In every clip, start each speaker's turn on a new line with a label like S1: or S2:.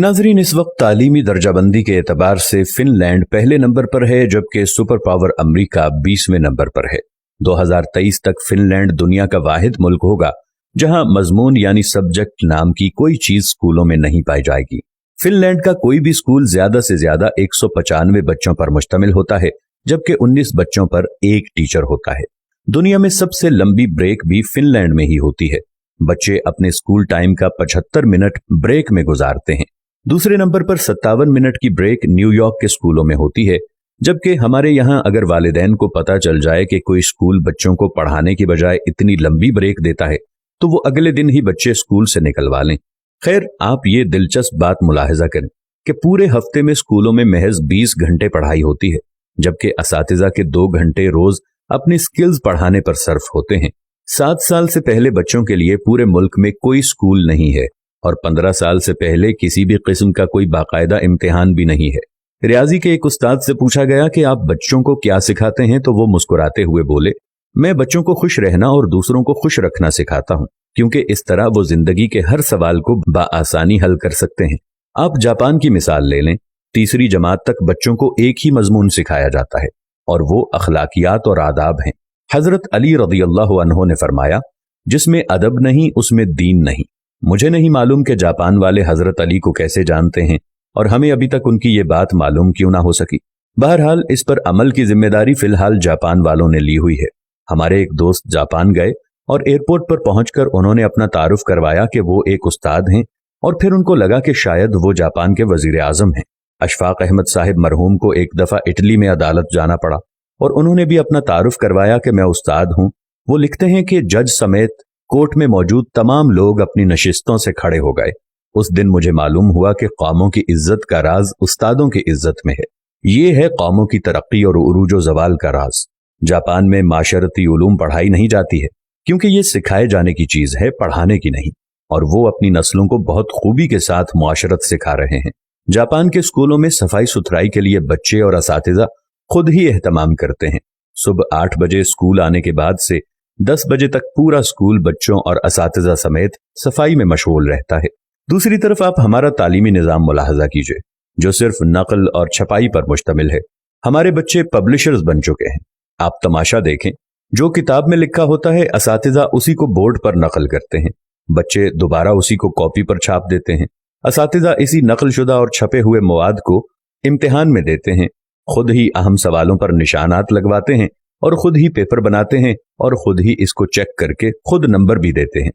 S1: नाजरीन, इस वक्त तालीमी दर्जाबंदी के एतबार से फिनलैंड पहले नंबर पर है, जबकि सुपर पावर अमरीका 20वें नंबर पर है। 2023 तक फिनलैंड दुनिया का वाहिद मुल्क होगा जहां मजमून यानी सब्जेक्ट नाम की कोई चीज स्कूलों में नहीं पाई जाएगी। फिनलैंड का कोई भी स्कूल ज्यादा से ज्यादा 195 बच्चों पर मुश्तमिल होता है, जबकि 19 बच्चों पर एक टीचर होता है। दुनिया में सबसे लंबी ब्रेक भी फिनलैंड में ही होती है। बच्चे अपने स्कूल टाइम का 75 मिनट ब्रेक में गुजारते हैं। दूसरे नंबर पर 57 मिनट की ब्रेक न्यूयॉर्क के स्कूलों में होती है, जबकि हमारे यहाँ अगर वालिदैन को पता चल जाए कि कोई स्कूल बच्चों को पढ़ाने की बजाय इतनी लंबी ब्रेक देता है तो वो अगले दिन ही बच्चे स्कूल से निकलवा लें। खैर, आप ये दिलचस्प बात मुलाहिजा करें कि पूरे हफ्ते में स्कूलों में महज 20 घंटे पढ़ाई होती है, जबकि असातिज़ा के 2 घंटे रोज अपनी स्किल्स पढ़ाने पर सर्फ होते हैं। 7 साल से पहले बच्चों के लिए पूरे मुल्क में कोई स्कूल नहीं है और 15 साल से पहले किसी भी किस्म का कोई बाकायदा इम्तिहान भी नहीं है। रियाजी के एक उस्ताद से पूछा गया कि आप बच्चों को क्या सिखाते हैं, तो वो मुस्कुराते हुए बोले, मैं बच्चों को खुश रहना और दूसरों को खुश रखना सिखाता हूँ, क्योंकि इस तरह वो जिंदगी के हर सवाल को बाआसानी हल कर सकते हैं। आप जापान की मिसाल ले लें। 3री जमात तक बच्चों को एक ही मजमून सिखाया जाता है और वो अखलाकियात और आदाब हैं। हजरत अली रज़ियल्लाहु अन्हु ने फरमाया, जिसमें अदब नहीं उसमें दीन नहीं। मुझे नहीं मालूम कि जापान वाले हजरत अली को कैसे जानते हैं और हमें अभी तक उनकी ये बात मालूम क्यों ना हो सकी। बहरहाल, इस पर अमल की जिम्मेदारी फिलहाल जापान वालों ने ली हुई है। हमारे एक दोस्त जापान गए और एयरपोर्ट पर पहुंचकर उन्होंने अपना तारुफ करवाया कि वो एक उस्ताद हैं, और फिर उनको लगा कि शायद वो जापान के वजीर आजम हैं। अशफाक अहमद साहिब मरहूम को एक दफा इटली में अदालत जाना पड़ा और उन्होंने भी अपना तारुफ करवाया कि मैं उस्ताद हूं। वो लिखते हैं कि जज समेत कोर्ट में मौजूद तमाम लोग अपनी नशिस्तों से खड़े हो गए। उस दिन मुझे मालूम हुआ कि कौमों की इज्जत का राज उस्तादों की इज्जत में है। ये है कौमों की तरक्की और उरूजो जवाल का राज। जापान में माशरती उलूम पढ़ाई नहीं जाती है, क्योंकि ये सिखाए जाने की चीज है, पढ़ाने की नहीं, और वो अपनी नस्लों को बहुत खूबी के साथ मुआशरत सिखा रहे हैं। जापान के स्कूलों में सफाई सुथराई के लिए बच्चे और असातिज़ा खुद ही एहतमाम करते हैं। सुबह 8 बजे स्कूल आने के बाद से 10 बजे तक पूरा स्कूल बच्चों और असातिज़ा समेत सफाई में मशगूल रहता है। दूसरी तरफ आप हमारा तालीमी निज़ाम मुलाहजा कीजिए, जो सिर्फ नकल और छपाई पर मुश्तमिल है। हमारे बच्चे पब्लिशर्स बन चुके हैं। आप तमाशा देखें, जो किताब में लिखा होता है असातिज़ा उसी को बोर्ड पर नकल करते हैं, बच्चे दोबारा उसी को कॉपी पर छाप देते हैं। असातिज़ा इसी नकलशुदा और छपे हुए मवाद को इम्तिहान में देते हैं, खुद ही अहम सवालों पर निशानात लगवाते हैं और खुद ही पेपर बनाते हैं और खुद ही इसको चेक करके खुद नंबर भी देते हैं।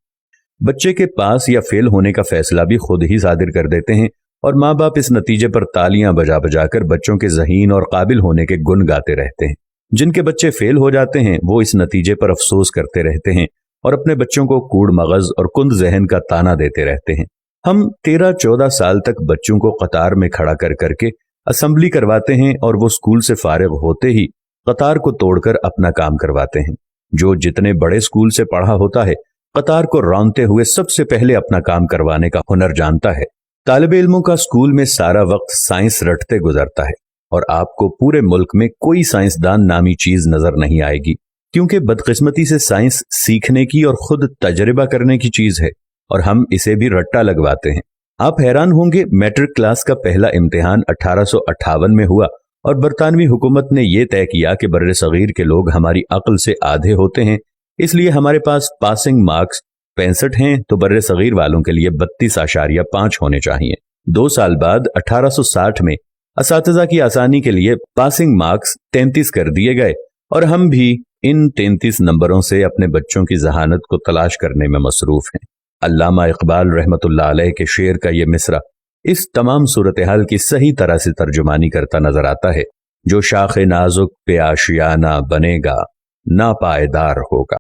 S1: बच्चे के पास या फेल होने का फैसला भी खुद ही सादिर कर देते हैं और माँ बाप इस नतीजे पर तालियां बजा बजाकर बच्चों के ज़हीन और काबिल होने के गुण गाते रहते हैं। जिनके बच्चे फेल हो जाते हैं वो इस नतीजे पर अफसोस करते रहते हैं और अपने बच्चों को कूड़ मगज और कुंद जहन का ताना देते रहते हैं। हम 13-14 साल तक बच्चों को कतार में खड़ा कर करके असेंबली करवाते हैं और वो स्कूल से फारिग होते ही कतार को तोड़कर अपना काम करवाते हैं। जो जितने बड़े स्कूल से पढ़ा होता है, कतार को रौंदते हुए सबसे पहले अपना काम करवाने का हुनर जानता है। तालिबे इल्मों का स्कूल में सारा वक्त साइंस रटते गुजरता है और आपको पूरे मुल्क में कोई साइंसदान नामी चीज नजर नहीं आएगी, क्योंकि बदकिस्मती से साइंस सीखने की और खुद तजर्बा करने की चीज है और हम इसे भी रट्टा लगवाते हैं। आप हैरान होंगे, मैट्रिक क्लास का पहला इम्तिहान 1858 में हुआ और बरतानवी हुकूमत ने यह तय किया कि बर्रे सगीर के लोग हमारी अक्ल से आधे होते हैं, इसलिए हमारे पास पासिंग मार्क्स 65 हैं तो बर्रे सगीर वालों के लिए 32.5 होने चाहिए। 2 साल बाद 1860 में असातिज़ा की आसानी के लिए पासिंग मार्क्स 33 कर दिए गए और हम भी इन 33 नंबरों से अपने बच्चों की जहानत को तलाश करने में मसरूफ हैं। अल्लामा इकबाल रहमतुल्लाह अलैह के शेर का ये मिसरा इस तमाम सूरत हाल की सही तरह से तर्जुमानी करता नजर आता है। जो शाख नाजुक पे आशियाना बनेगा, ना पायदार होगा।